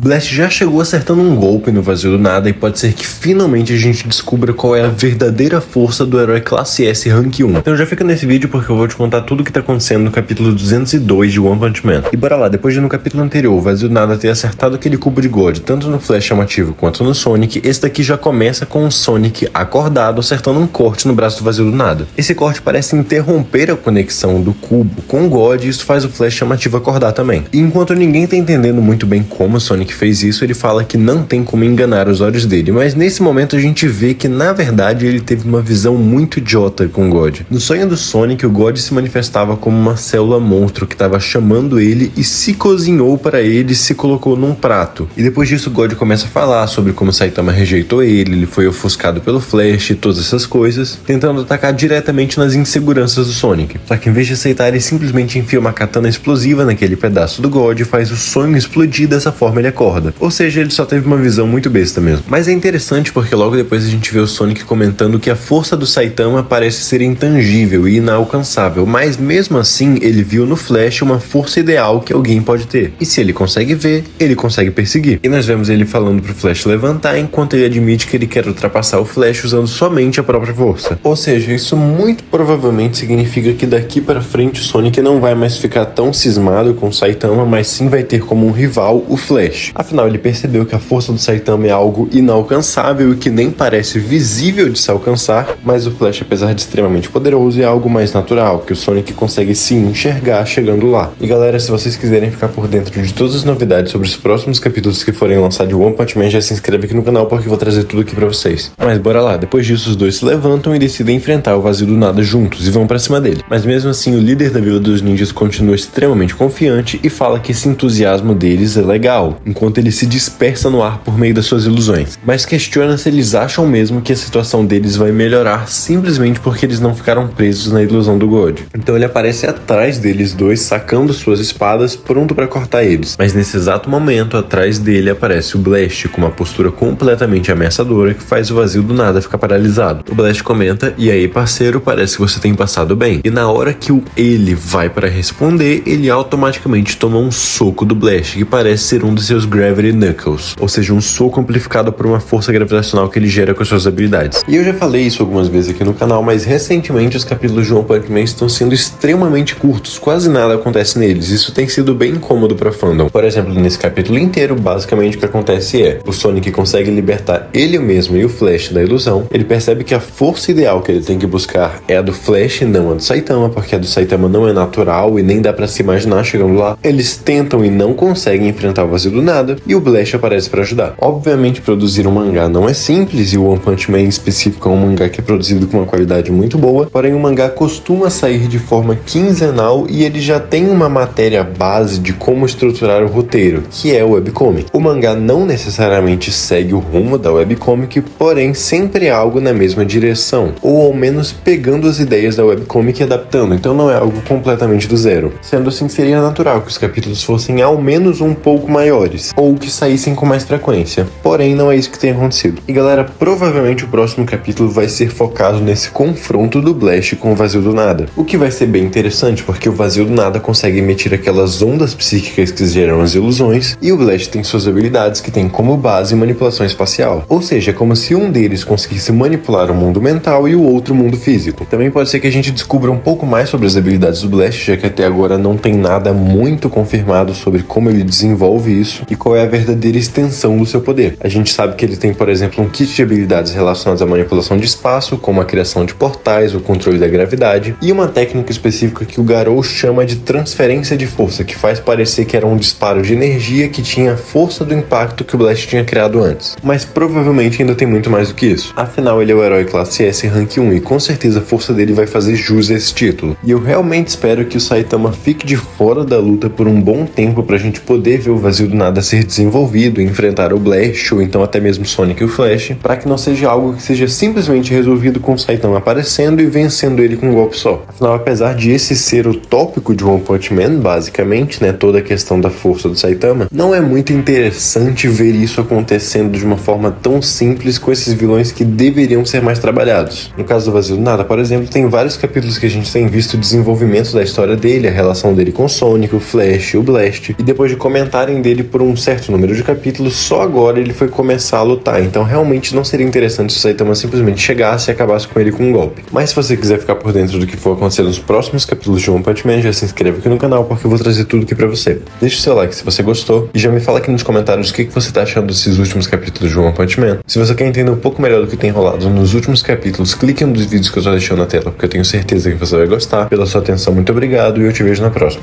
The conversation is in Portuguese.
Blast já chegou acertando um golpe no vazio do nada e pode ser que finalmente a gente descubra qual é a verdadeira força do herói classe S Rank 1. Então já fica nesse vídeo porque eu vou te contar tudo o que tá acontecendo no capítulo 202 de One Punch Man. E bora lá, depois de no capítulo anterior o vazio do nada ter acertado aquele cubo de God tanto no Flash chamativo quanto no Sonic, esse daqui já começa com o Sonic acordado acertando um corte no braço do vazio do nada. Esse corte parece interromper a conexão do cubo com o God e isso faz o Flash chamativo acordar também. E enquanto ninguém tá entendendo muito bem como o Sonic fez isso, ele fala que não tem como enganar os olhos dele, mas nesse momento a gente vê que na verdade ele teve uma visão muito idiota com o God. No sonho do Sonic, o God se manifestava como uma célula monstro que estava chamando ele e se cozinhou para ele e se colocou num prato. E depois disso o God começa a falar sobre como Saitama rejeitou ele foi ofuscado pelo Flash e todas essas coisas, tentando atacar diretamente nas inseguranças do Sonic. Só que em vez de aceitar, ele simplesmente enfia uma katana explosiva naquele pedaço do God e faz o sonho explodir, dessa forma ele acorda. Ou seja, ele só teve uma visão muito besta mesmo. Mas é interessante porque logo depois a gente vê o Sonic comentando que a força do Saitama parece ser intangível e inalcançável, mas mesmo assim ele viu no Flash uma força ideal que alguém pode ter. E se ele consegue ver, ele consegue perseguir. E nós vemos ele falando pro Flash levantar enquanto ele admite que ele quer ultrapassar o Flash usando somente a própria força. Ou seja, isso muito provavelmente significa que daqui para frente o Sonic não vai mais ficar tão cismado com o Saitama, mas sim vai ter como um rival o Flash. Afinal, ele percebeu que a força do Saitama é algo inalcançável e que nem parece visível de se alcançar, mas o Flash, apesar de extremamente poderoso, é algo mais natural, que o Sonic consegue sim enxergar chegando lá. E galera, se vocês quiserem ficar por dentro de todas as novidades sobre os próximos capítulos que forem lançados de One Punch Man, já se inscreve aqui no canal porque eu vou trazer tudo aqui pra vocês. Mas bora lá, depois disso os dois se levantam e decidem enfrentar o vazio do nada juntos e vão pra cima dele. Mas mesmo assim, o líder da Vila dos Ninjas continua extremamente confiante e fala que esse entusiasmo deles é legal, enquanto ele se dispersa no ar por meio das suas ilusões. Mas questiona se eles acham mesmo que a situação deles vai melhorar simplesmente porque eles não ficaram presos na ilusão do God. Então ele aparece atrás deles dois, sacando suas espadas, pronto pra cortar eles. Mas nesse exato momento, atrás dele aparece o Blast, com uma postura completamente ameaçadora que faz o vazio do nada ficar paralisado. O Blast comenta: "E aí, parceiro, parece que você tem passado bem." E na hora que ele vai para responder, ele automaticamente toma um soco do Blast, que parece ser um dos seus Gravity Knuckles, ou seja, um soco amplificado por uma força gravitacional que ele gera com suas habilidades. E eu já falei isso algumas vezes aqui no canal, mas recentemente os capítulos de One Punch Man estão sendo extremamente curtos, quase nada acontece neles. Isso tem sido bem incômodo para fandom. Por exemplo, nesse capítulo inteiro, basicamente o que acontece é: o Sonic consegue libertar ele mesmo e o Flash da ilusão. Ele percebe que a força ideal que ele tem que buscar é a do Flash, não a do Saitama, porque a do Saitama não é natural e nem dá pra se imaginar chegando lá. Eles tentam e não conseguem enfrentar o vazio do nada, e o Blast aparece pra ajudar. Obviamente, produzir um mangá não é simples, e o One Punch Man em específico é um mangá que é produzido com uma qualidade muito boa, porém o mangá costuma sair de forma quinzenal e ele já tem uma matéria base de como estruturar o roteiro, que é o webcomic. O mangá não necessariamente segue o rumo da webcomic, porém sempre é algo na mesma direção, ou ao menos pegando as ideias da webcomic e adaptando, então não é algo completamente do zero. Sendo assim, seria natural que os capítulos fossem ao menos um pouco maiores, ou que saíssem com mais frequência, porém não é isso que tem acontecido. E galera, provavelmente o próximo capítulo vai ser focado nesse confronto do Blast com o vazio do nada, o que vai ser bem interessante, porque o vazio do nada consegue emitir aquelas ondas psíquicas que geram as ilusões, e o Blast tem suas habilidades que tem como base manipulação espacial, ou seja, é como se um deles conseguisse manipular o mundo mental e o outro o mundo físico. Também pode ser que a gente descubra um pouco mais sobre as habilidades do Blast, já que até agora não tem nada muito confirmado sobre como ele desenvolve isso e qual é a verdadeira extensão do seu poder. A gente sabe que ele tem, por exemplo, um kit de habilidades relacionadas à manipulação de espaço, como a criação de portais, o controle da gravidade, e uma técnica específica que o Garou chama de transferência de força, que faz parecer que era um disparo de energia que tinha a força do impacto que o Blast tinha criado antes. Mas provavelmente ainda tem muito mais do que isso. Afinal, ele é o herói classe S Rank 1 e com certeza a força dele vai fazer jus a esse título. E eu realmente espero que o Saitama fique de fora da luta por um bom tempo pra gente poder ver o vazio do nada ser desenvolvido, enfrentar o Blast ou então até mesmo Sonic e o Flash, para que não seja algo que seja simplesmente resolvido com o Saitama aparecendo e vencendo ele com um golpe só. Afinal, apesar de esse ser o tópico de One Punch Man, basicamente, né, toda a questão da força do Saitama, não é muito interessante ver isso acontecendo de uma forma tão simples com esses vilões que deveriam ser mais trabalhados. No caso do vazio do nada, por exemplo, tem vários capítulos que a gente tem visto o desenvolvimento da história dele, a relação dele com o Sonic, o Flash e o Blast, e depois de comentarem dele por um um certo número de capítulos, só agora ele foi começar a lutar, então realmente não seria interessante se o Saitama simplesmente chegasse e acabasse com ele com um golpe. Mas se você quiser ficar por dentro do que for acontecer nos próximos capítulos de One Punch Man, já se inscreve aqui no canal porque eu vou trazer tudo aqui pra você. Deixa o seu like se você gostou e já me fala aqui nos comentários o que você tá achando desses últimos capítulos de One Punch Man. Se você quer entender um pouco melhor do que tem rolado nos últimos capítulos, clique em um dos vídeos que eu tô deixando na tela, porque eu tenho certeza que você vai gostar. Pela sua atenção, muito obrigado e eu te vejo na próxima.